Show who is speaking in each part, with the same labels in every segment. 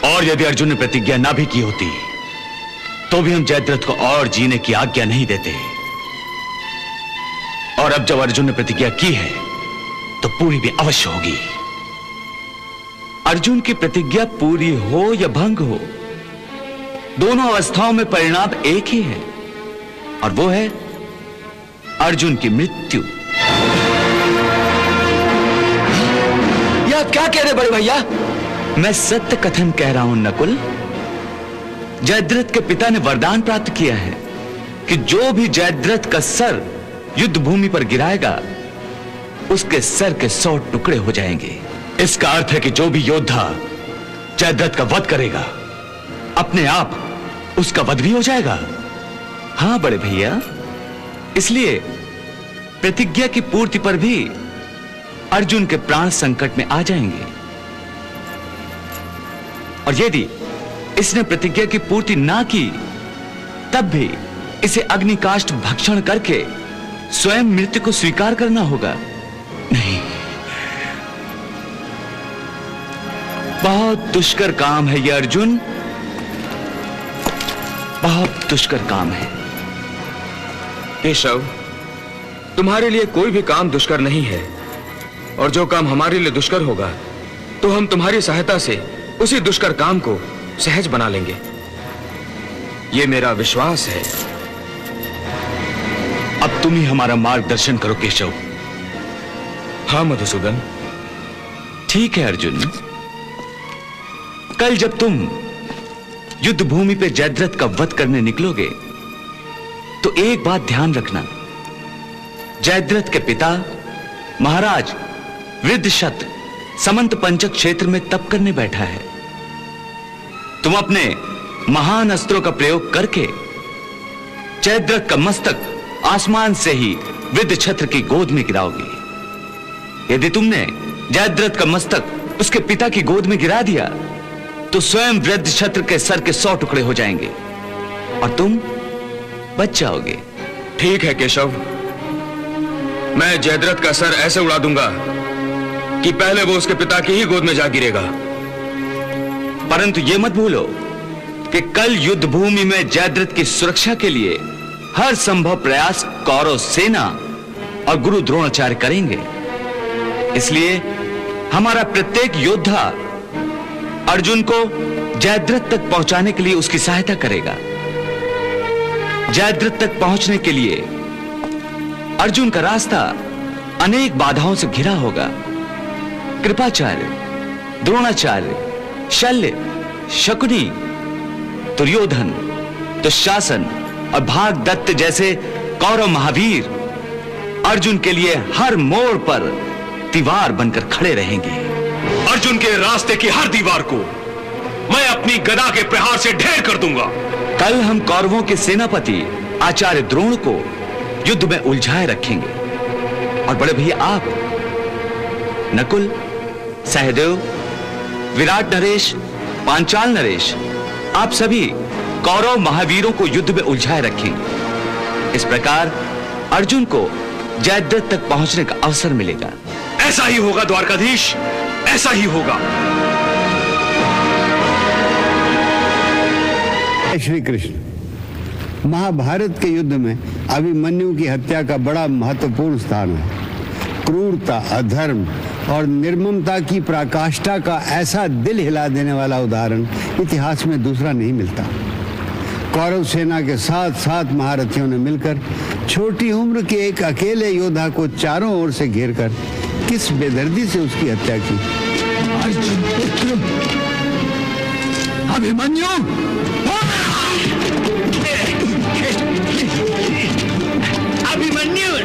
Speaker 1: और यदि अर्जुन ने प्रतिज्ञा ना भी की होती तो भी हम जयद्रथ को और जीने की आज्ञा नहीं देते। और अब जब अर्जुन ने प्रतिज्ञा की है तो पूरी भी अवश्य होगी। अर्जुन की प्रतिज्ञा पूरी हो या भंग हो, दोनों अवस्थाओं में परिणाम एक ही है, और वो है अर्जुन की मृत्यु।
Speaker 2: यह क्या कह रहे बड़े भैया?
Speaker 1: मैं सत्य कथन कह रहा हूं नकुल। जयद्रथ के पिता ने वरदान प्राप्त किया है कि जो भी जयद्रथ का सर युद्ध भूमि पर गिराएगा उसके सर के 100 टुकड़े हो जाएंगे। इसका अर्थ है कि जो भी योद्धा जयद्रथ का वध करेगा अपने आप उसका वध भी हो जाएगा। हां बड़े भैया, इसलिए प्रतिज्ञा की पूर्ति पर भी अर्जुन के प्राण संकट में आ जाएंगे। और यदि इसने प्रतिज्ञा की पूर्ति ना की तब भी इसे अग्निकाष्ठ भक्षण करके स्वयं मृत्यु को स्वीकार करना होगा। नहीं, बहुत दुष्कर काम है यह अर्जुन, बहुत दुष्कर काम है।
Speaker 2: केशव, तुम्हारे लिए कोई भी काम दुष्कर नहीं है, और जो काम हमारे लिए दुष्कर होगा तो हम तुम्हारी सहायता से उसी दुष्कर काम को सहज बना लेंगे। यह मेरा विश्वास है।
Speaker 1: अब तुम ही हमारा मार्गदर्शन करो केशव।
Speaker 2: हाँ मधुसूदन।
Speaker 1: ठीक है अर्जुन, कल जब तुम युद्ध भूमि पे जयद्रथ का वध करने निकलोगे तो एक बात ध्यान रखना, जयद्रथ के पिता महाराज वृद्धशत समंत पंचक क्षेत्र में तप करने बैठा है। तुम अपने महान अस्त्रों का प्रयोग करके जयद्रथ का मस्तक आसमान से ही वृद्धछत्र की गोद में गिराओगे। यदि तुमने जयद्रथ का मस्तक उसके पिता की गोद में गिरा दिया तो स्वयं वृद्धछत्र के सर के 100 टुकड़े हो जाएंगे और तुम बच जाओगे।
Speaker 2: ठीक है केशव, मैं जयद्रथ का सर ऐसे उड़ा दूंगा कि पहले वो उसके पिता की ही गोद में जा गिरेगा।
Speaker 1: परंतु यह मत भूलो कि कल युद्ध भूमि में जयद्रथ की सुरक्षा के लिए हर संभव प्रयास कौरव सेना और गुरु द्रोणाचार्य करेंगे। इसलिए हमारा प्रत्येक योद्धा अर्जुन को जयद्रथ तक पहुंचाने के लिए उसकी सहायता करेगा। जयद्रथ तक पहुंचने के लिए अर्जुन का रास्ता अनेक बाधाओं से घिरा होगा। कृपाचार्य, द्रोणाचार्य, शल्य, शकुनी, दुर्योधन, दुशासन और भागदत्त जैसे कौरव महावीर अर्जुन के लिए हर मोड़ पर दीवार बनकर खड़े रहेंगे।
Speaker 3: अर्जुन के रास्ते की हर दीवार को मैं अपनी गदा के प्रहार से ढेर कर दूंगा।
Speaker 1: कल हम कौरवों के सेनापति आचार्य द्रोण को युद्ध में उलझाए रखेंगे। और बड़े भैया आप, नकुल, सहदेव, विराट नरेश, पांचाल नरेश, आप सभी कौरव महावीरों को युद्ध में उलझाए रखेंगे। इस प्रकार अर्जुन को जयद्रथ तक पहुंचने का अवसर मिलेगा।
Speaker 3: ऐसा ही होगा द्वारकाधीश, ऐसा ही होगा।
Speaker 4: श्री कृष्ण, महाभारत के युद्ध में अभिमन्यु की हत्या का बड़ा महत्वपूर्ण स्थान है। क्रूरता, अधर्म और निर्ममता की पराकाष्ठा का ऐसा दिल हिला देने वाला उदाहरण इतिहास में दूसरा नहीं मिलता। कौरव सेना के साथ साथ महारथियों ने मिलकर छोटी उम्र के एक अकेले योद्धा को चारों ओर से घेरकर किस बेदर्दी से उसकी हत्या की।
Speaker 5: अर्जुन पुत्र अभिमन्यु, अभिमन्यु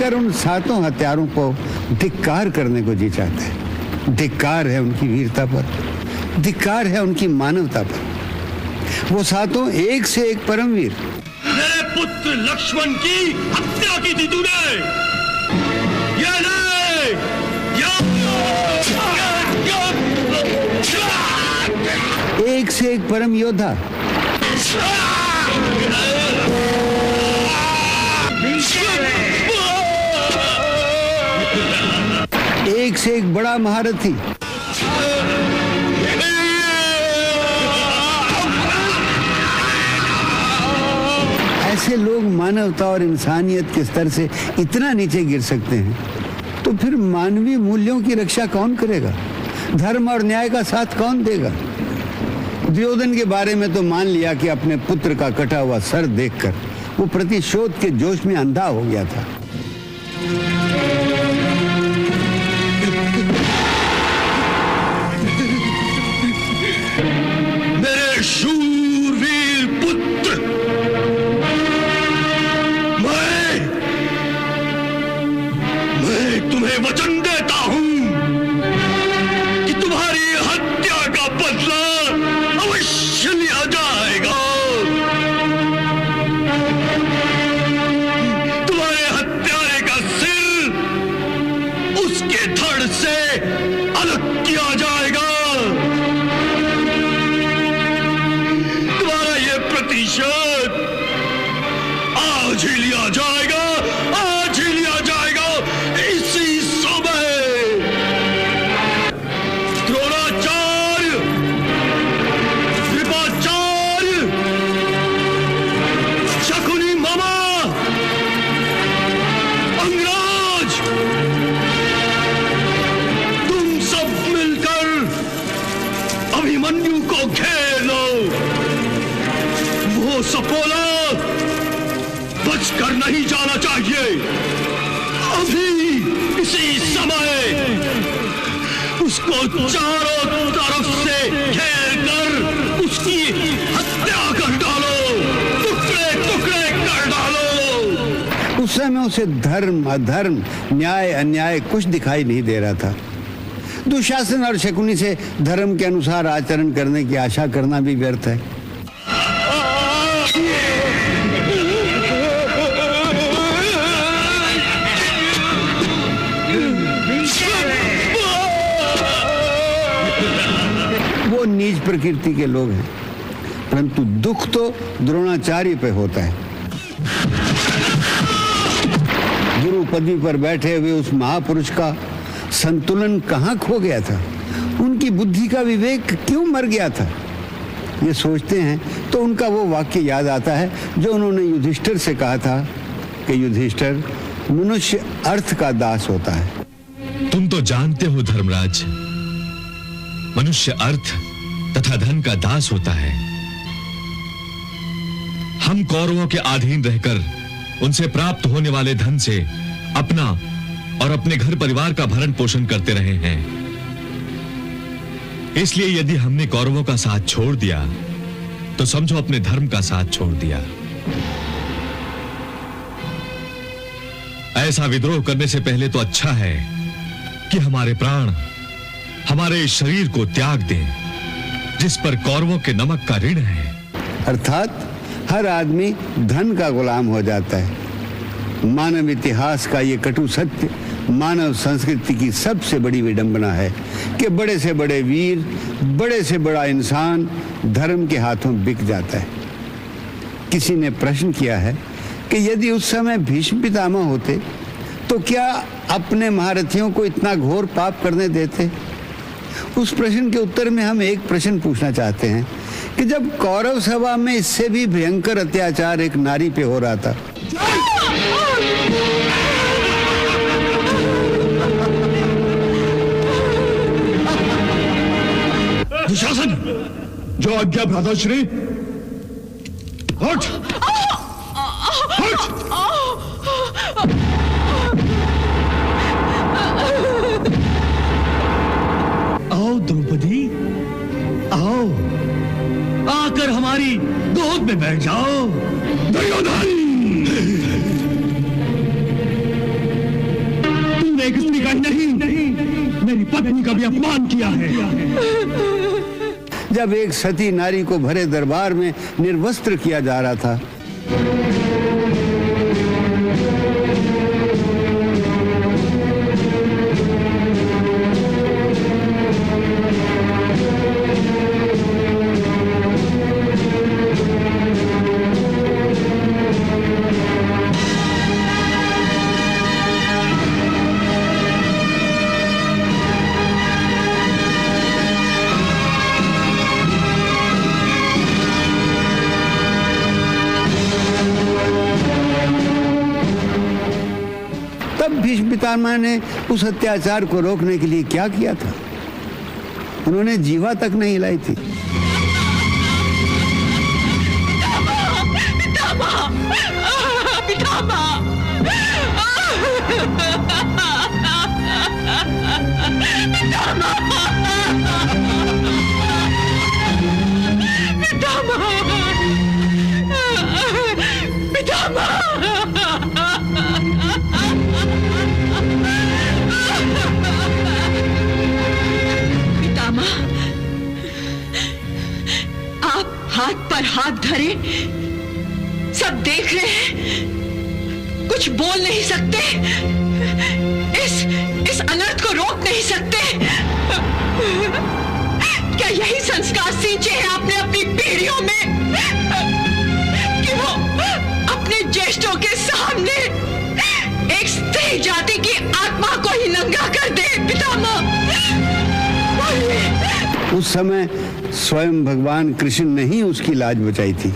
Speaker 4: देखकर उन सातों हत्यारों को धिक्कार करने को जी चाहता है। धिक्कार है उनकी वीरता पर, धिक्कार है उनकी मानवता पर। वो सातों एक से एक परमवीर।
Speaker 3: मेरे पुत्र लक्ष्मण की हत्या की थी तूने। ये ले,
Speaker 4: एक से एक परम योद्धा, एक से एक बड़ा महारथी, ऐसे लोग मानवता और इंसानियत के स्तर से इतना नीचे गिर सकते हैं तो फिर मानवीय मूल्यों की रक्षा कौन करेगा? धर्म और न्याय का साथ कौन देगा? दुर्योधन के बारे में तो मान लिया कि अपने पुत्र का कटा हुआ सर देखकर वो प्रतिशोध के जोश में अंधा हो गया था।
Speaker 3: मेरे शूरवीर पुत्र, मैं तुम्हें वचन देता हूं कि तुम्हारी हत्या का बदला अवश्य लिया जाएगा। तुम्हारे हत्यारे का सिर उसके धड़ से अलग किया जाएगा। तुम्हारा यह प्रतिशोध आज ही लिया जाएगा, आज ही लिया जाएगा, इसी समय। द्रोणाचार्य, कृपाचार्य, शकुनी मामा, अंगराज, तुम सब मिलकर अभिमन्यु को घेर लो। वो सपोला बचकर नहीं जाना चाहिए। अभी इसी समय उसको चारों तरफ से घेर कर उसकी हत्या कर डालो, टुकड़े टुकड़े कर डालो।
Speaker 4: उस समय उसे धर्म अधर्म, न्याय अन्याय कुछ दिखाई नहीं दे रहा था। दुशासन और शकुनी से धर्म के अनुसार आचरण करने की आशा करना भी व्यर्थ है। वो नीच प्रकृति के लोग हैं, परंतु दुख तो द्रोणाचार्य पे होता है। गुरु पदवी पर बैठे हुए उस महापुरुष का संतुलन कहाँ खो गया था? उनकी बुद्धि का विवेक क्यों मर गया था? ये सोचते हैं तो उनका वो वाक्य याद आता है जो उन्होंने युधिष्ठिर से कहा था कि युधिष्ठिर, मनुष्य अर्थ का दास होता है।
Speaker 6: तुम तो जानते हो धर्मराज, मनुष्य अर्थ तथा धन का दास होता है। हम कौरवों के अधीन रहकर उनसे प्राप्त होने वाले धन से अपना और अपने घर परिवार का भरण पोषण करते रहे हैं। इसलिए यदि हमने कौरवों का साथ छोड़ दिया तो समझो अपने धर्म का साथ छोड़ दिया। ऐसा विद्रोह करने से पहले तो अच्छा है कि हमारे प्राण हमारे इस शरीर को त्याग दें जिस पर कौरवों के नमक का ऋण है।
Speaker 4: अर्थात हर आदमी धन का गुलाम हो जाता है। मानव इतिहास का ये कटु सत्य मानव संस्कृति की सबसे बड़ी विडंबना है कि बड़े से बड़े वीर, बड़े से बड़ा इंसान धर्म के हाथों बिक जाता है। किसी ने प्रश्न किया है कि यदि उस समय भीष्म पितामह होते तो क्या अपने महारथियों को इतना घोर पाप करने देते? उस प्रश्न के उत्तर में हम एक प्रश्न पूछना चाहते हैं कि जब कौरव सभा में इससे भी भयंकर अत्याचार एक नारी पे हो रहा था,
Speaker 3: दुशासन, जो आज्ञा भ्राताश्री। हट! हट!
Speaker 5: आओ द्रौपदी, आओ, आकर हमारी गोद में बैठ जाओ।
Speaker 3: दुर्योधन!
Speaker 5: तूने एक स्त्री का ही नहीं मेरी पत्नी का भी अपमान किया है।
Speaker 4: जब एक सती नारी को भरे दरबार में निर्वस्त्र किया जा रहा था, तब भीष्म पितामह ने उस अत्याचार को रोकने के लिए क्या किया था? उन्होंने जीवा तक नहीं हिलाई थी।
Speaker 7: हाथ पर हाथ धरे सब देख रहे हैं, कुछ बोल नहीं सकते, इस अनर्थ को रोक नहीं सकते। क्या यही संस्कार सींचे हैं आपने अपनी पीढ़ियों में कि वो अपने ज्येष्ठों के सामने एक स्त्री जाति की आत्मा को ही नंगा कर दे? पितामह,
Speaker 4: उस समय स्वयं भगवान कृष्ण ने ही उसकी लाज बचाई थी।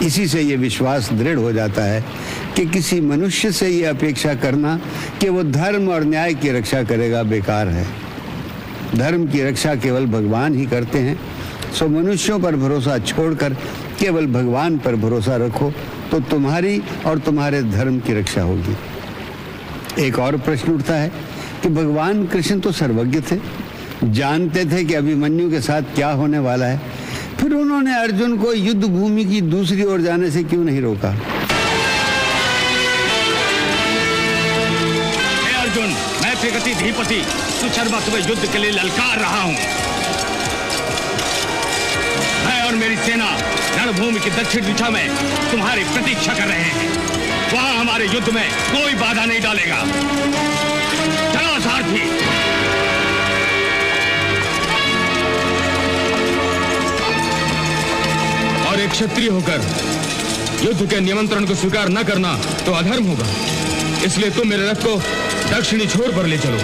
Speaker 4: इसी से ये विश्वास दृढ़ हो जाता है कि किसी मनुष्य से ये अपेक्षा करना कि वो धर्म और न्याय की रक्षा करेगा बेकार है। धर्म की रक्षा केवल भगवान ही करते हैं। सो मनुष्यों पर भरोसा छोड़कर केवल भगवान पर भरोसा रखो तो तुम्हारी और तुम्हारे धर्म की रक्षा होगी। एक और प्रश्न उठता है कि भगवान कृष्ण तो सर्वज्ञ थे, जानते थे कि अभिमन्यु के साथ क्या होने वाला है, फिर उन्होंने अर्जुन को युद्ध भूमि की दूसरी ओर जाने से क्यों नहीं रोका?
Speaker 3: अर्जुन, मैं प्रगति धीपति सुशर्मा तुम्हें युद्ध के लिए ललकार रहा हूं। मैं और मेरी सेना रणभूमि की दक्षिण दिशा में तुम्हारी प्रतीक्षा कर रहे हैं। वहां हमारे युद्ध में कोई बाधा नहीं डालेगा। चलो सारथी।
Speaker 2: और एक क्षत्रिय होकर युद्ध के निमंत्रण को स्वीकार न करना तो अधर्म होगा। इसलिए तुम मेरे रथ को दक्षिणी छोर पर ले चलो।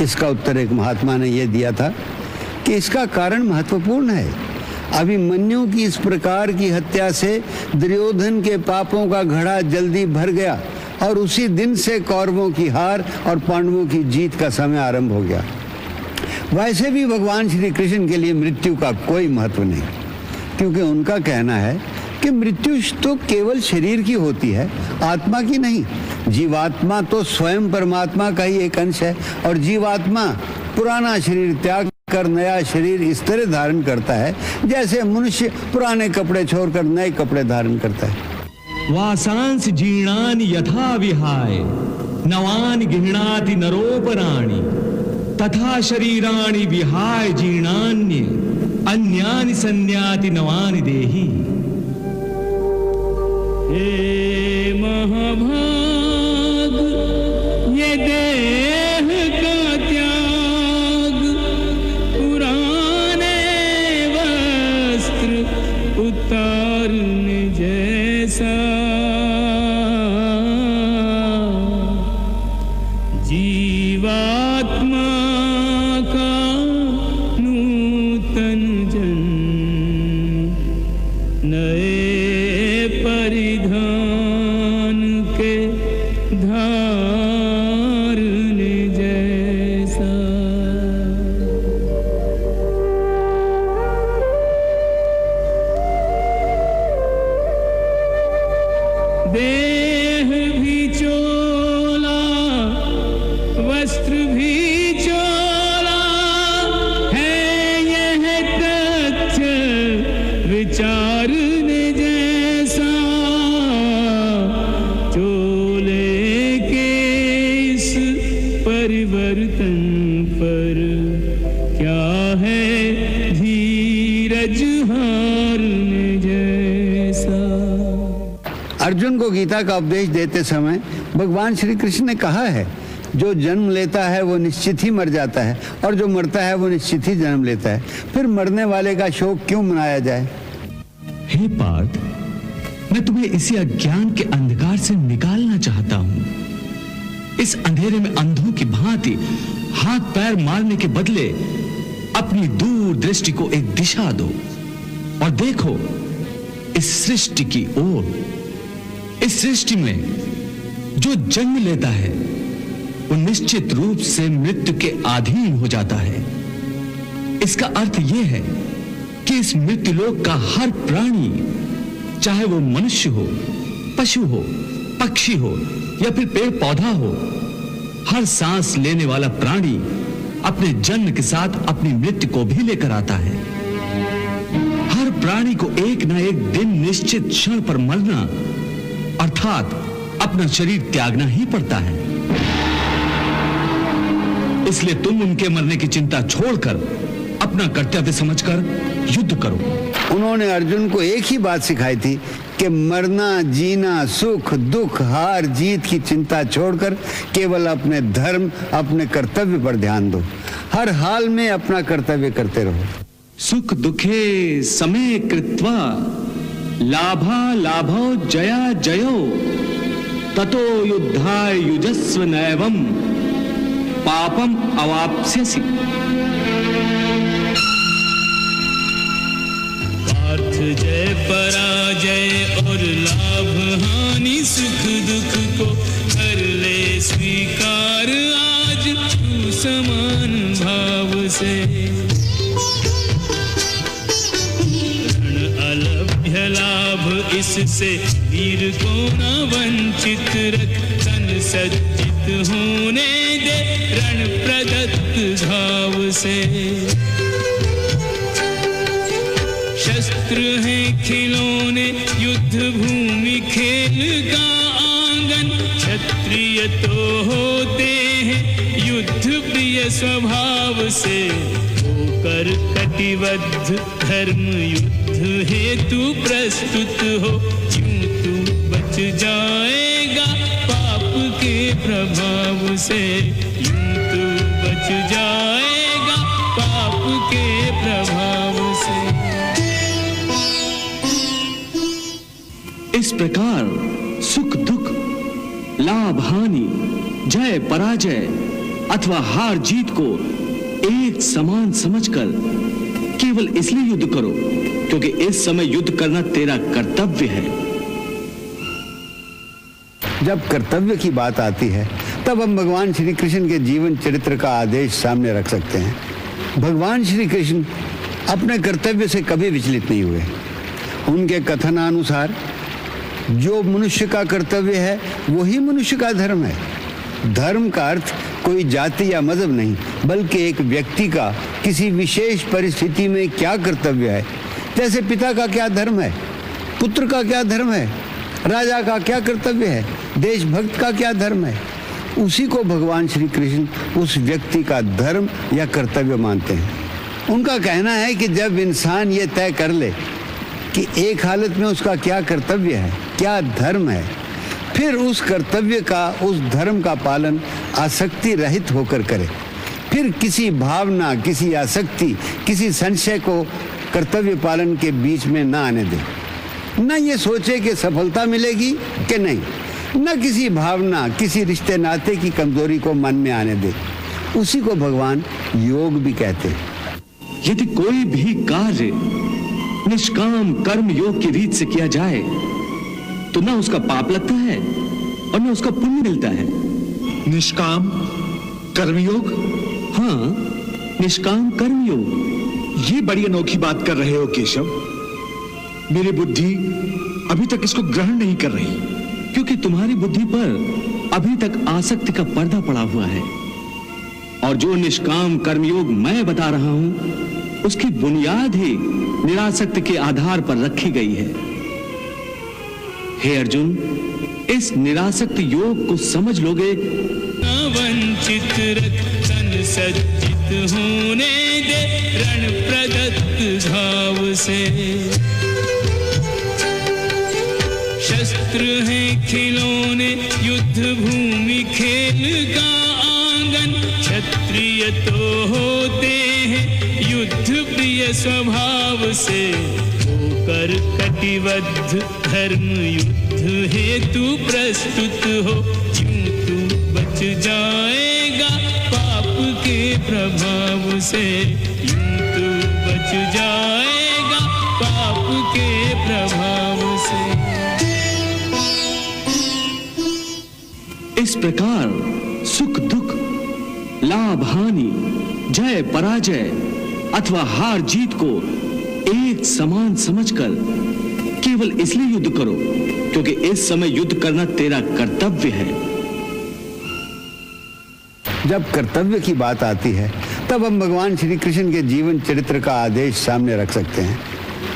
Speaker 4: इसका उत्तर एक महात्मा ने यह दिया था कि इसका कारण महत्वपूर्ण है। अभिमन्यु की इस प्रकार की हत्या से दुर्योधन के पापों का घड़ा जल्दी भर गया और उसी दिन से कौरवों की हार और पांडवों की जीत का समय आरंभ हो गया। वैसे भी भगवान श्री कृष्ण के लिए मृत्यु का कोई महत्व नहीं, क्योंकि उनका कहना है कि मृत्यु तो केवल शरीर की होती है, आत्मा की नहीं। जीवात्मा तो स्वयं परमात्मा का ही एक अंश है और जीवात्मा पुराना शरीर त्याग कर नया शरीर इस तरह धारण करता है जैसे मनुष्य पुराने कपड़े छोड़कर नए कपड़े धारण करता है।
Speaker 5: वासांस जीर्णानि यथा विहाय नवानि गृह्णाति नरोपराणि तथा शरीराणि विहाय जीर्णान्य अन्यानि संन्याति नवानि देहि।
Speaker 8: हे महाभाग, ये देह का त्याग पुराने वस्त्र उतारने जैसा। जीवात्मा का नूतन जन्म नए परिधान के धारने जैसा। देह भी चोला वस्त्र भी चोला है, यह तथ्य विचारने जैसा। चोले के इस परिवर्तन पर क्या है धीरज हारने जैसा।
Speaker 4: अर्जुन को गीता का उपदेश देते समय भगवान श्री कृष्ण ने कहा है, जो जन्म लेता है वो निश्चित ही मर जाता है और जो मरता है वो निश्चित ही जन्म लेता है। फिर मरने वाले का शोक क्यों मनाया जाए?
Speaker 5: हे पार्थ, मैं तुम्हें इसी अज्ञान के अंधकार से निकालना चाहता हूं। इस अंधेरे में अंधों की भांति हाथ पैर मारने के बदले अपनी दूर दृष्टि को एक दिशा दो और देखो इस सृष्टि की ओर। इस सृष्टि में जो जन्म लेता है वो निश्चित रूप से मृत्यु के अधीन हो जाता है। इसका अर्थ यह है कि इस मृत्युलोक का हर प्राणी, चाहे वो मनुष्य हो, पशु हो, पक्षी हो या फिर पेड़ पौधा हो, हर सांस लेने वाला प्राणी अपने जन्म के साथ अपनी मृत्यु को भी लेकर आता है। हर प्राणी को एक ना एक दिन निश्चित क्षण पर मरना अर्थात अपना शरीर त्यागना ही पड़ता है। इसलिए तुम उनके मरने की चिंता छोड़कर अपना कर्तव्य समझकर युद्ध करो।
Speaker 4: उन्होंने अर्जुन को एक ही बात सिखाई थी कि मरना, जीना, सुख दुख, हार जीत की चिंता छोड़कर केवल अपने धर्म, अपने कर्तव्य पर ध्यान दो। हर हाल में अपना कर्तव्य करते रहो।
Speaker 5: सुख दुखे समे कृत्वा लाभा लाभो जया जयो ततो युद्धाय युजस्व नैवं पापम अवाप्स्यसि।
Speaker 8: पार्थ जय पराजय और लाभ हानि सुख दुख को कर ले स्वीकार आज तू समान भाव से। रण अलभ्य लाभ इससे वीर को न वंचित रख, तन सज्जित होने दे रण प्रदत्त घाव से। शस्त्र हैं खिलौने युद्ध भूमि खेल का आंगन, क्षत्रिय तो होते हैं युद्ध प्रिय स्वभाव से। होकर कटिबद्ध धर्म युद्ध हेतु प्रस्तुत हो, यूं तू बच जाएगा पाप के प्रभाव से। यूं तू बच जाएगा पाप के प्रभाव से।
Speaker 5: इस प्रकार सुख दुख, लाभ हानि, जय पराजय अथवा हार जीत को एक समान समझकर केवल इसलिए युद्ध करो क्योंकि इस समय युद्ध करना तेरा कर्तव्य है।
Speaker 4: जब कर्तव्य की बात आती है तब हम भगवान श्री कृष्ण के जीवन चरित्र का आदेश सामने रख सकते हैं। भगवान श्री कृष्ण अपने कर्तव्य से कभी विचलित नहीं हुए। उनके कथनानुसार जो मनुष्य का कर्तव्य है वही मनुष्य का धर्म है। धर्म का अर्थ कोई जाति या मजहब नहीं, बल्कि एक व्यक्ति का किसी विशेष परिस्थिति में क्या कर्तव्य है। जैसे पिता का क्या धर्म है, पुत्र का क्या धर्म है, राजा का क्या कर्तव्य है, देशभक्त का क्या धर्म है, उसी को भगवान श्री कृष्ण उस व्यक्ति का धर्म या कर्तव्य मानते हैं। उनका कहना है कि जब इंसान ये तय कर ले कि एक हालत में उसका क्या कर्तव्य है, क्या धर्म है, फिर उस कर्तव्य का, उस धर्म का पालन आसक्ति रहित होकर करे। फिर किसी भावना, किसी आसक्ति, किसी संशय को कर्तव्य पालन के बीच में ना आने दे। न ये सोचे कि सफलता मिलेगी कि नहीं, न किसी भावना, किसी रिश्ते नाते की कमजोरी को मन में आने दे। उसी को भगवान योग भी कहते हैं।
Speaker 5: यदि कोई भी कार्य निष्काम कर्म योग की रीत से किया जाए तो ना उसका पाप लगता है और ना उसका पुण्य मिलता है।
Speaker 6: निष्काम कर्मयोग?
Speaker 5: हाँ, निष्काम कर्मयोग।
Speaker 6: ये बड़ी अनोखी बात कर रहे हो केशव। मेरी बुद्धि अभी तक इसको ग्रहण नहीं कर रही।
Speaker 5: क्योंकि तुम्हारी बुद्धि पर अभी तक आसक्ति का पर्दा पड़ा हुआ है। और जो निष्काम कर्मयोग मैं बता रहा हूं उसकी बुनियाद ही निरासक्ति के आधार पर रखी गई है। हे अर्जुन, इस निरासक्त योग को समझ लोगे।
Speaker 8: वंचित रतन सज्जित होने दे रण प्रदत्त घाव से। शस्त्र हैं खिलौने युद्ध भूमि खेल का आंगन। क्षत्रिय तो होते हैं युद्ध प्रिय स्वभाव से। होकर कटिबद्ध धर्म युद्ध हेतु प्रस्तुत हो। यूं तू बच जाएगा पाप के प्रभाव से। यूं तू बच जाएगा पाप के प्रभाव से।
Speaker 5: इस प्रकार सुख दुख, लाभ हानि, जय पराजय अथवा हार जीत को एक समान समझकर केवल इसलिए युद्ध करो क्योंकि इस समय युद्ध करना तेरा कर्तव्य है।
Speaker 4: जब कर्तव्य की बात आती है तब हम भगवान श्री कृष्ण के जीवन चरित्र का आदेश सामने रख सकते हैं।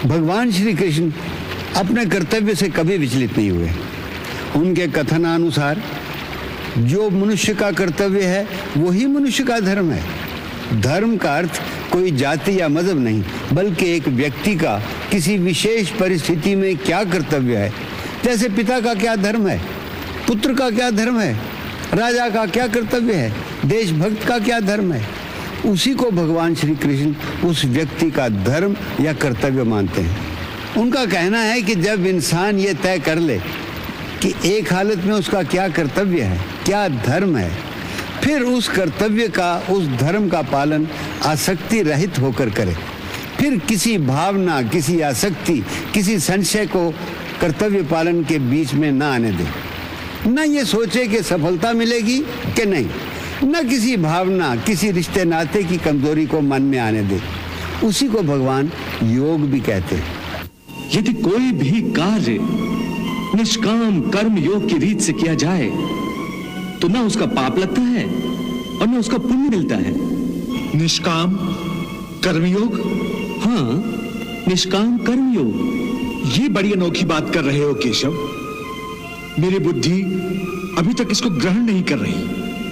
Speaker 4: भगवान श्री कृष्ण अपने कर्तव्य से कभी विचलित नहीं हुए। उनके कथनानुसार जो मनुष्य का कर्तव्य है वही मनुष्य का धर्म है। धर्म का अर्थ कोई जाति या मजहब नहीं, बल्कि एक व्यक्ति का किसी विशेष परिस्थिति में क्या कर्तव्य है। जैसे पिता का क्या धर्म है, पुत्र का क्या धर्म है, राजा का क्या कर्तव्य है, देशभक्त का क्या धर्म है, उसी को भगवान श्री कृष्ण उस व्यक्ति का धर्म या कर्तव्य मानते हैं। उनका कहना है कि जब इंसान ये तय कर ले कि एक हालत में उसका क्या कर्तव्य है, क्या धर्म है, फिर उस कर्तव्य का, उस धर्म का पालन आसक्ति रहित होकर करे। फिर किसी भावना, किसी आसक्ति, किसी संशय को कर्तव्य पालन के बीच में ना आने दे। न ये सोचे कि सफलता मिलेगी कि नहीं, न किसी भावना, किसी रिश्ते नाते की कमजोरी को मन में आने दे। उसी को भगवान योग भी कहते हैं।
Speaker 5: यदि कोई भी कार्य निष्काम कर्म योग की रीत से किया जाए तो ना उसका पाप लगता है और ना उसका पुण्य मिलता है।
Speaker 6: निष्काम कर्मयोग?
Speaker 5: हाँ, निष्काम कर्मयोग।
Speaker 6: ये बड़ी अनोखी बात कर रहे हो केशव। मेरी बुद्धि अभी तक इसको ग्रहण नहीं कर रही।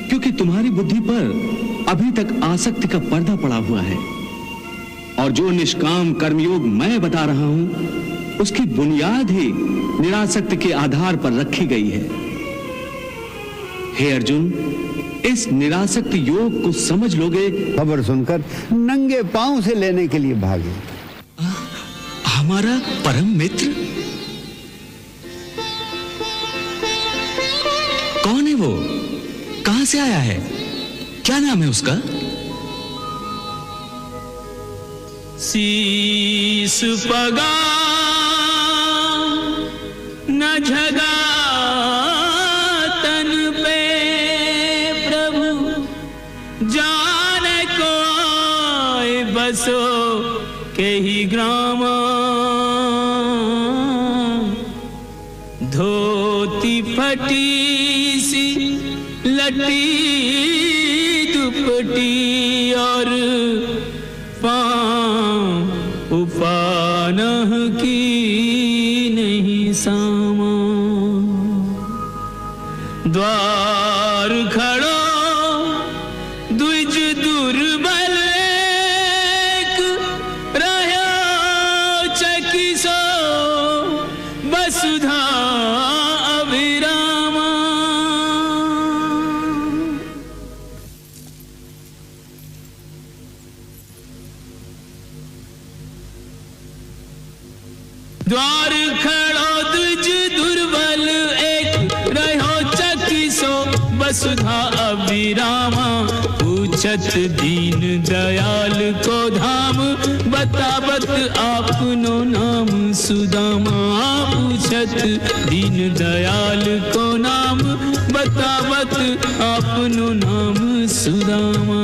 Speaker 5: क्योंकि तुम्हारी बुद्धि पर अभी तक आसक्ति का पर्दा पड़ा हुआ है। और जो निष्काम कर्मयोग मैं बता रहा हूं उसकी बुनियाद ही निरासक्ति के आधार पर रखी गई है। हे अर्जुन, इस निरासक्त योग को समझ लोगे।
Speaker 4: खबर सुनकर नंगे पांव से लेने के लिए भागे।
Speaker 5: हमारा परम मित्र कौन है? वो कहां से आया है? क्या क्या नाम है उसका?
Speaker 8: शीस पगा न झगा तन पे प्रभु, जाने को आए बसो के ही ग्राम, धोती फटी सी लटी दुपटी और पाँव उपानह की नहीं सामा, द्वार खड़ो द्विज दुर्बल एक, रह्यो चकिसो वसुधा अभिरामा। द्वार खड़ो द्विज दुर्बल एक, रहो चकिसो वसुधा अभिरामा। पूछत दीन दयाल को धाम, बतावत आपनो नाम सुदामा। पूछत दीन दयाल को नाम, बतावत आपनो नाम सुदामा।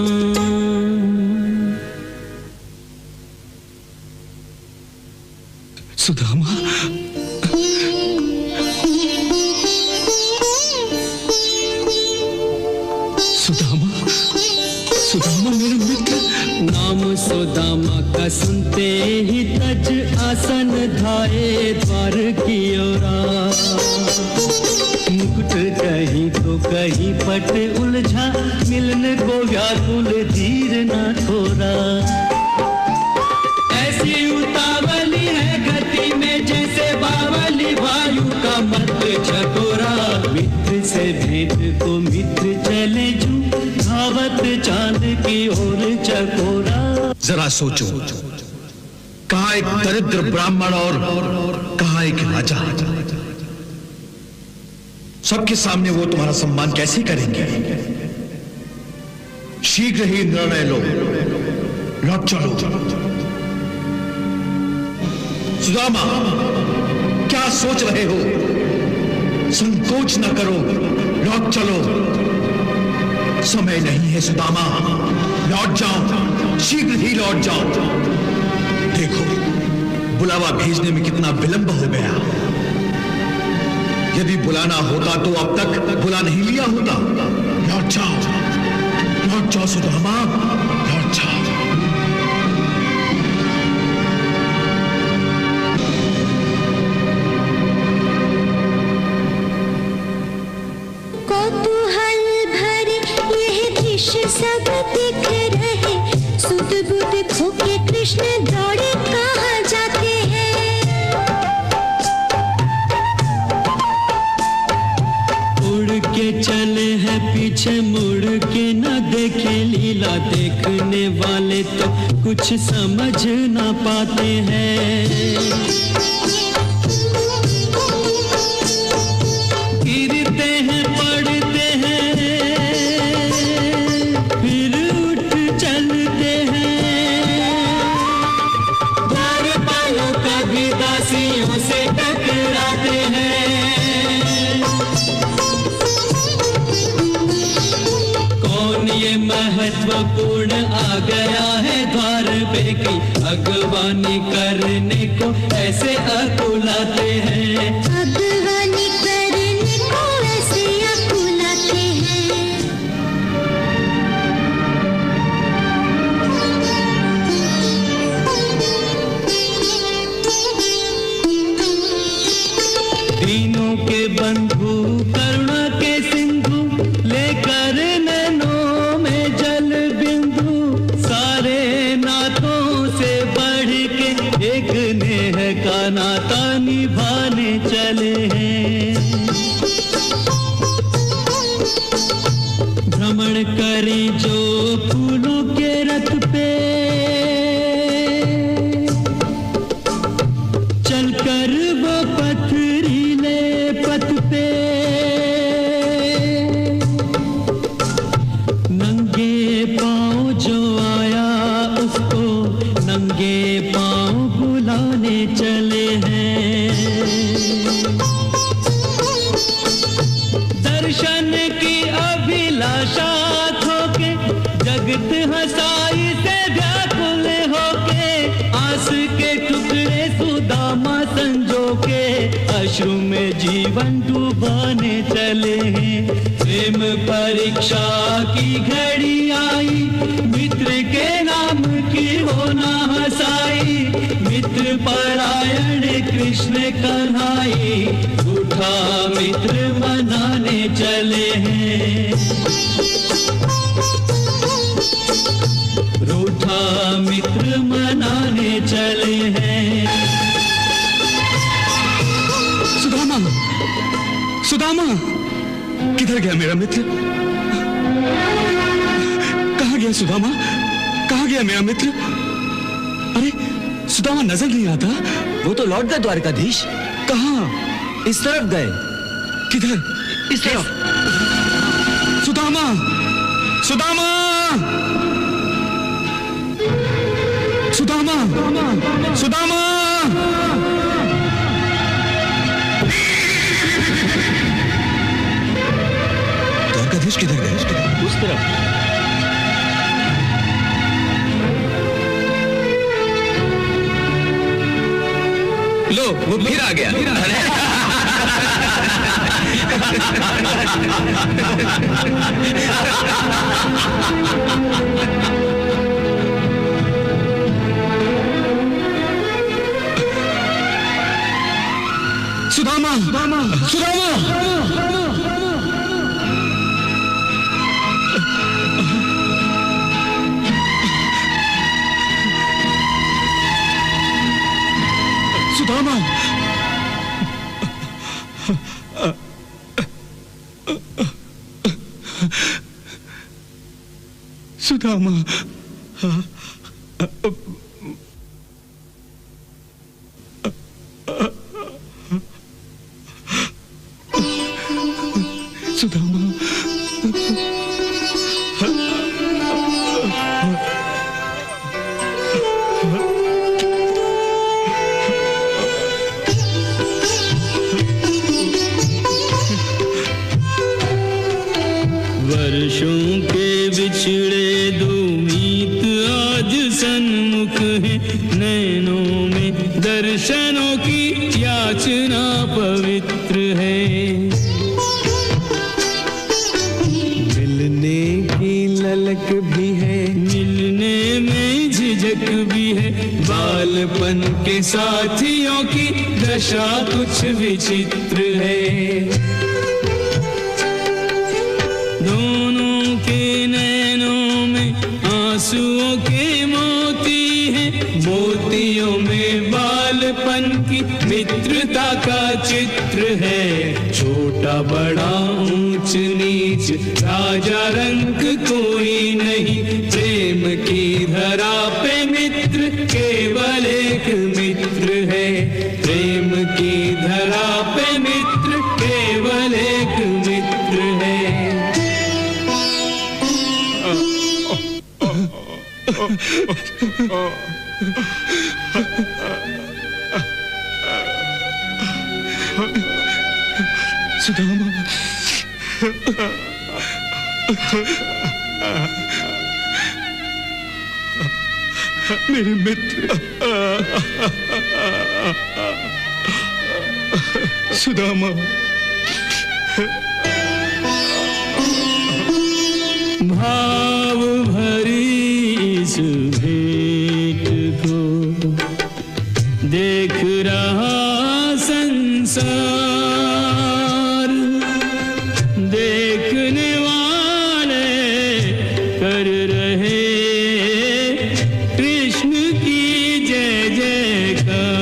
Speaker 5: सुदामा, सुदामा, सुदामा मेरा मित्र।
Speaker 8: नाम सुदामा का सुनते ही तज आसन धाये द्वार की ओरा। मुकुट कहीं तो कहीं पट उलझा, मिलन को व्याकुल धीर न थोरा। ऐसी उतावली है गति में जैसे बावली वायु का मत चकोरा। मित्र से भेंट को मित्र चले जू, धावत चांद की ओर चकोरा।
Speaker 6: जरा सोचो, कहाँ एक दरिद्र ब्राह्मण और कहाँ एक राजा। सबके सामने वो तुम्हारा सम्मान कैसे करेंगे? शीघ्र ही निर्णय लो, लौट चलो। सुदामा, क्या सोच रहे हो? संकोच न करो, लौट चलो। समय नहीं है सुदामा, लौट जाओ, शीघ्र ही लौट जाओ। देखो, बुलावा भेजने में कितना विलंब हो गया। यदि बुलाना होता तो अब तक बुला नहीं लिया होता। लौट जाओ सुदामा, लौट जाओ।
Speaker 9: सब दिख रहे, सुध बुध खो के कृष्ण दौड़े कहाँ जाते हैं।
Speaker 8: उड़ के चले हैं पीछे मुड़ के न देखे लीला। देखने वाले तो कुछ समझ ना पाते हैं। गिरते हैं पड़ते हैं, से टकराते हैं। कौन ये महत्वपूर्ण आ गया है द्वार पे की, अगवानी करने को ऐसे अकुलाते हैं।
Speaker 9: अगवानी करने को ऐसे अकुलाते हैं।
Speaker 8: दीनों के बंधु करुणा के सिंधु, लेकर नैनों में जल बिंदु। सारे नातों से बढ़ के एक नेह का नाता निभाने चले हैं। भ्रमण करें जो फूलों के रथ पे, चलकर वो पथरीले पथ पे। नंगे हित हंसाई से व्याकुल होके आस के टुकड़े सुदामा संजो के अश्रु में जीवन डुबाने चले हैं। प्रेम परीक्षा की घड़ी आई, मित्र के नाम की होना हंसाई। मित्र परायण कृष्ण कन्हाई, रूठा मित्र मनाने चले हैं। रूठा मित्र मनाने चले हैं।
Speaker 5: सुदामा, सुदामा, किधर गया मेरा मित्र? कहाँ गया सुदामा? कहाँ गया मेरा मित्र? अरे सुदामा नजर नहीं आता।
Speaker 10: वो तो लौट गए द्वारकाधीश।
Speaker 5: कहाँ?
Speaker 10: इस तरफ गए।
Speaker 5: किधर?
Speaker 10: इस तरफ।
Speaker 5: सुदामा, सुदामा, सुदामा, सुदामा। द्वारकाधीश किधर गए?
Speaker 10: उस तरफ।
Speaker 2: लो, वो फिर आ गया।
Speaker 5: सुदामा, सुदामा, सुदामा। सुदामा, सुदामा, सुदामा,
Speaker 8: वर्षों के बिछड़े दो मीत आज सन्मुख हैं। नैनों में दर्शनों की याचना पवित्र है। मिलने की ललक भी है, मिलने में झिझक भी है। बालपन के साथियों की दशा कुछ विचित्र है। दोनों के नैनों में आंसुओं के मोती हैं। मोतियों में बालपन की मित्रता का चित्र है। छोटा बड़ा ऊंच नीच राजा रंग कोई नहीं। प्रेम की धरा पे मित्र केवल एक मित्र है। प्रेम की धरा पे मित्र केवल एक मित्र है।
Speaker 5: सुदामा, मेरे मित्र। सुदामा,
Speaker 8: भाव भरी इस भेंट को देख रहा संसार। देखने वाले कर रहे कृष्ण की जय जयकार।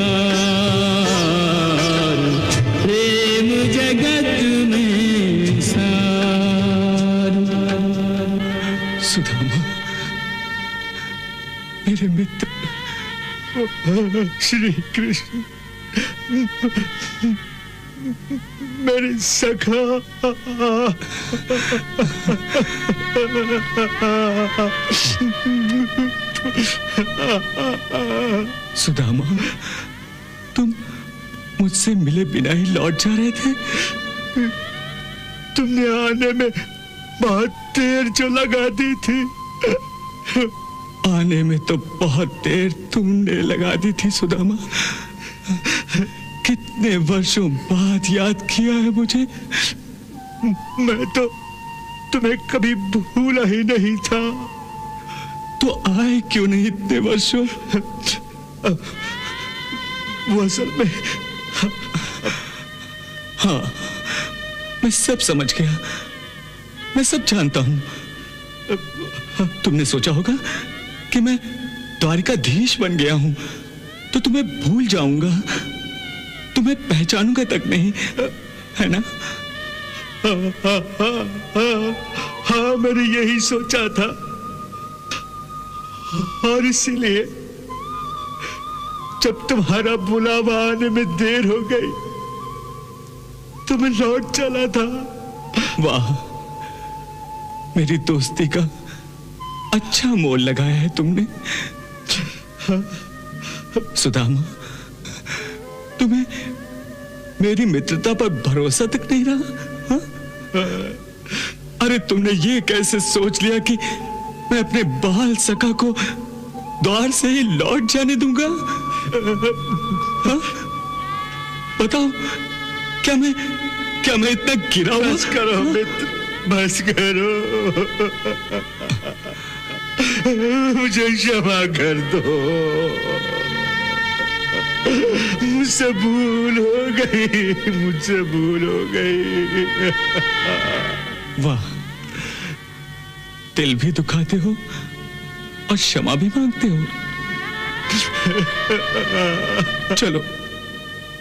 Speaker 8: प्रेम जगत में सार।
Speaker 5: सुदामा, मेरे मित्र श्री कृष्ण, मेरे सखा। सुदामा, तुम मुझसे मिले बिना ही लौट जा रहे थे। तुमने आने में बहुत देर जो लगा दी थी, आने में तो बहुत देर तुमने लगा दी थी सुदामा। कितने वर्षों बाद याद किया है मुझे।
Speaker 6: मैं तो तुम्हें कभी भूला ही नहीं था।
Speaker 5: तो आए क्यों नहीं इतने वर्षों?
Speaker 6: वो असल में
Speaker 5: हाँ, मैं सब समझ गया, मैं सब जानता हूं। तुमने सोचा होगा कि मैं द्वारिकाधीश बन गया हूं तो तुम्हें भूल जाऊंगा, तुम्हें पहचानूंगा तक नहीं, है ना?
Speaker 6: हाँ, मैंने यही सोचा था और इसीलिए जब तुम्हारा बुलावा आने में देर हो गई तो मैं लौट चला था।
Speaker 5: वाह, मेरी दोस्ती का अच्छा मोल लगाया है तुमने। सुदामा, तुम्हें मेरी मित्रता पर भरोसा तक नहीं रहा? अरे तुमने ये कैसे सोच लिया कि मैं अपने बाल सखा को द्वार से ही लौट जाने दूंगा? हा? बताओ, क्या मैं इतना गिरा हुआ?
Speaker 6: बस करो मित्र, बस करो, मुझे क्षमा कर दो, मुझसे भूल हो गई, मुझसे भूल हो गई।
Speaker 5: वाह, दिल भी दुखाते हो और क्षमा भी मांगते हो। चलो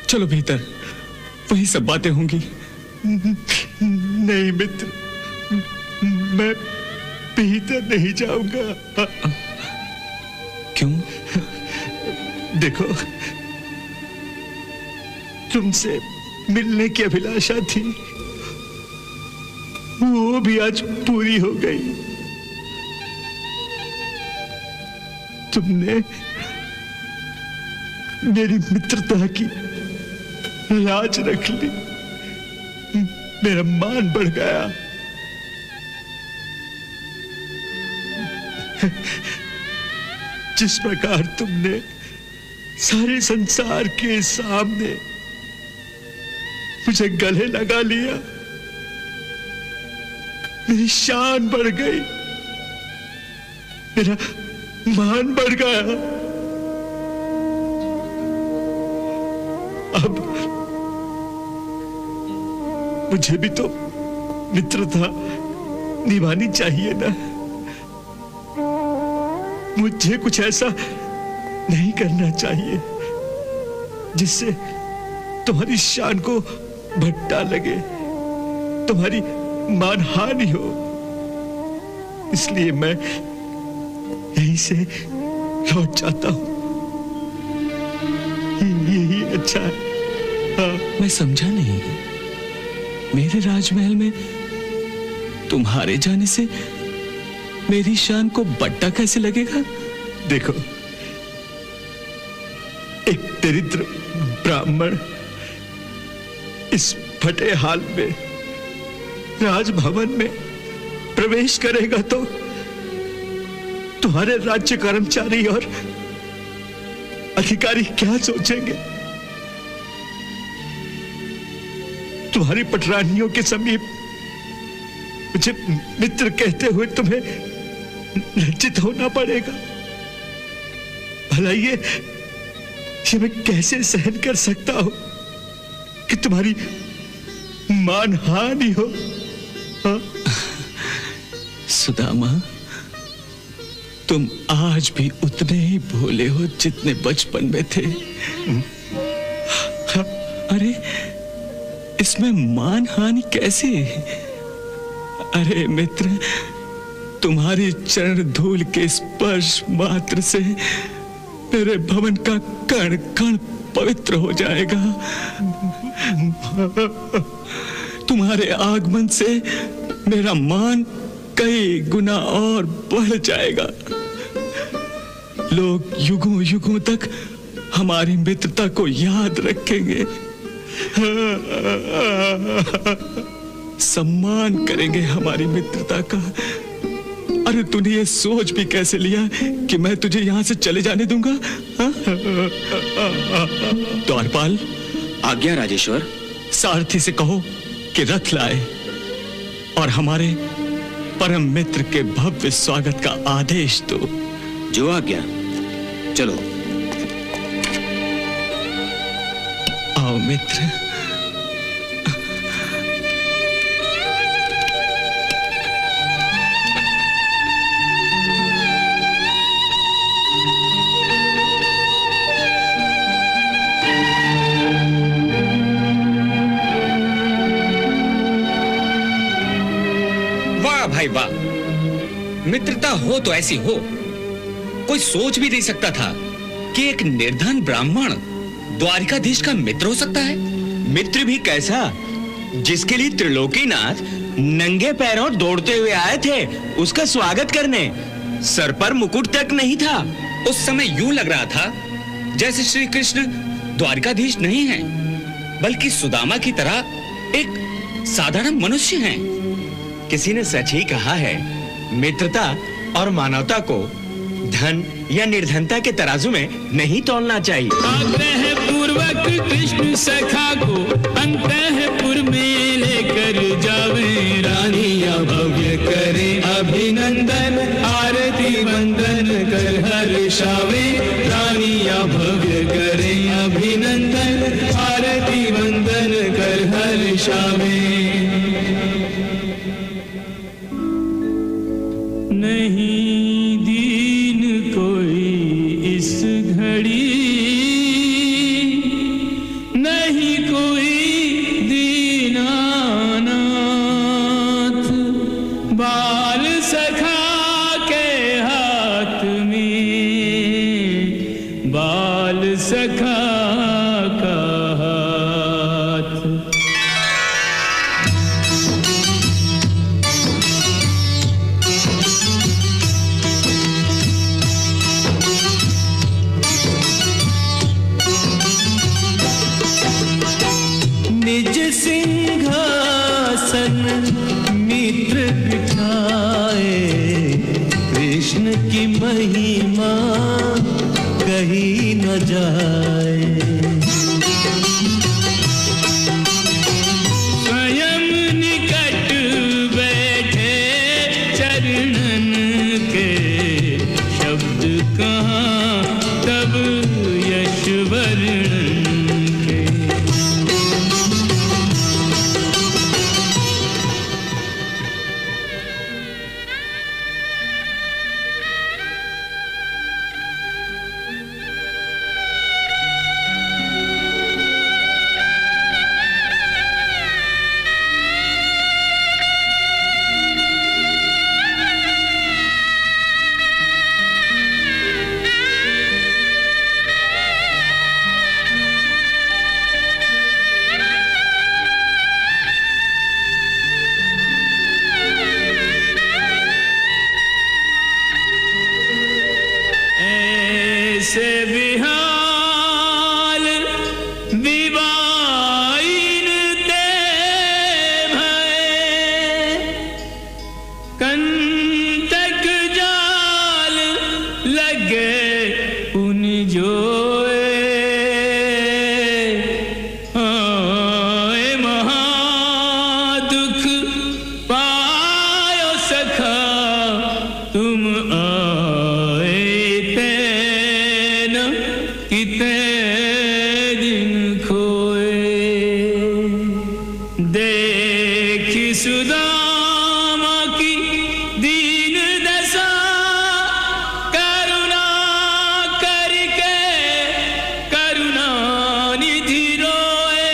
Speaker 5: चलो भीतर, वही सब बातें होंगी।
Speaker 6: नहीं मित्र, मैं भीतर नहीं जाऊंगा।
Speaker 5: क्यों?
Speaker 6: देखो, तुमसे मिलने की अभिलाषा थी, वो भी आज पूरी हो गई। तुमने मेरी मित्रता की लाज रख ली, मेरा मान बढ़ गया। जिस प्रकार तुमने सारे संसार के सामने मुझे गले लगा लिया, मेरी शान बढ़ गई, मेरा मान बढ़ गया। अब मुझे भी तो मित्रता निभानी चाहिए ना। मुझे कुछ ऐसा नहीं करना चाहिए जिससे तुम्हारी शान को भट्टा लगे, तुम्हारी मानहानि हो। इसलिए मैं यहीं से लौट जाता हूं। यही अच्छा है। हाँ।
Speaker 5: मैं समझा नहीं, मेरे राजमहल में तुम्हारे जाने से मेरी शान को बट्टा कैसे लगेगा?
Speaker 6: देखो, एक दरिद्र ब्राह्मण इस फटे हाल में राजभवन में प्रवेश करेगा तो तुम्हारे राज्य कर्मचारी और अधिकारी क्या सोचेंगे? तुम्हारी पटरानियों के समीप मुझे मित्र कहते हुए तुम्हें लज्जित होना पड़ेगा। भला ये मैं कैसे सहन कर सकता हूं कि तुम्हारी मानहानि हो? हाँ?
Speaker 5: सुदामा, तुम आज भी उतने ही भोले हो जितने बचपन में थे। अरे इसमें मानहानि कैसे? अरे मित्र, तुम्हारी चरण धूल के स्पर्श मात्र से मेरे भवन का कण कण पवित्र हो जाएगा। तुम्हारे आगमन से मेरा मान कई गुना और बढ़ जाएगा। लोग युगों युगों तक हमारी मित्रता को याद रखेंगे, सम्मान करेंगे हमारी मित्रता का, अरे तूने ये सोच भी कैसे लिया कि मैं तुझे यहां से चले जाने दूंगा? द्वारपाल,
Speaker 10: आज्ञा राजेश्वर।
Speaker 5: सारथी से कहो कि रथ लाए और हमारे परम मित्र के भव्य स्वागत का आदेश दो।
Speaker 10: जो आज्ञा। चलो।
Speaker 5: आओ मित्र।
Speaker 11: भाई वाह, मित्रता हो तो ऐसी हो। कोई सोच भी नहीं सकता था कि एक निर्धन ब्राह्मण द्वारिकाधीश का मित्र हो सकता है।
Speaker 10: मित्र भी कैसा, जिसके लिए त्रिलोकीनाथ नंगे पैरों दौड़ते हुए आए थे उसका स्वागत करने। सर पर मुकुट तक नहीं था।
Speaker 11: उस समय यूं लग रहा था जैसे श्री कृष्ण द्वारिकाधीश नहीं हैं, बल्कि सुदामा की तरह एक साधारण मनुष्य हैं।
Speaker 10: किसी ने सच ही कहा है, मित्रता और मानवता को धन या निर्धनता के तराजू में नहीं तोलना चाहिए।
Speaker 8: आग्रह पूर्वक कृष्ण सखा को अंतःपुर में लेकर जावे। रानिया भव्य करे अभिनंदन, आरती वंदन कर हर्षावे। रानिया भव्य करे अभिनंदन, आरती वंदन कर हर्षावे। नहीं दीन कोई इस घड़ी, नहीं कोई दीनानाथ। बाल सखा के हाथ में, बाल सखा का हाथ। निज सिंहासन मित्र बिठाए, कृष्ण की महिमा कही न जाए। स्वयं निकट बैठे चरणन के, शब्द कहाँ तब यश वर्णन के। ऐसे बिहाल विवाइन ते भय, कंटक जाल लगे उन जोए। आए महादुख पायो सखा तुम आए तेन, किते दिन खोए। देखी सुदामा की दीन दशा, करुणा करके करुणा निधि रोए।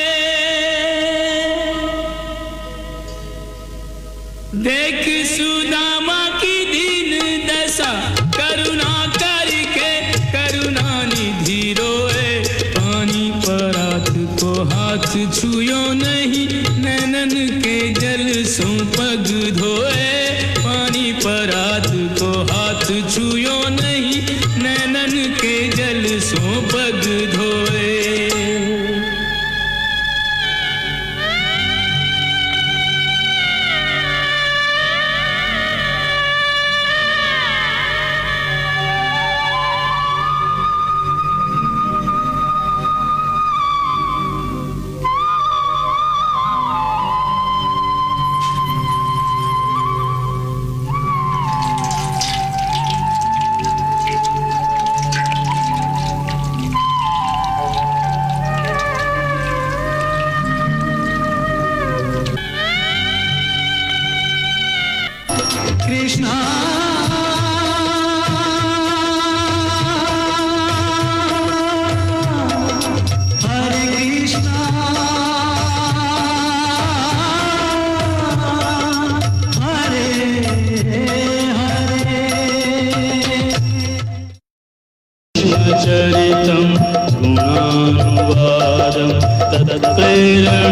Speaker 8: देख सुदामा की दीन दशा, करुणा करके करुणा निधि रोए। पानी परात को हाथ छुयो नहीं, नैनन के जल सो पग धोए। पानी परात को हाथ छुयो नहीं, नैनन के जल सो पग धोए।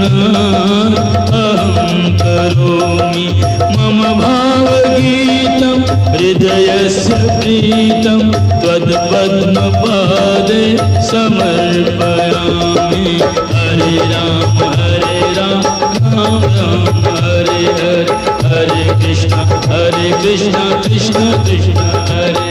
Speaker 8: अहं करोमि मम भावगीतं हृदयस्य प्रीतं त्वत्पद्मपादे समर्पयामि। हरे राम राम राम हरे हरे, हरे कृष्ण कृष्ण कृष्ण हरे हरे।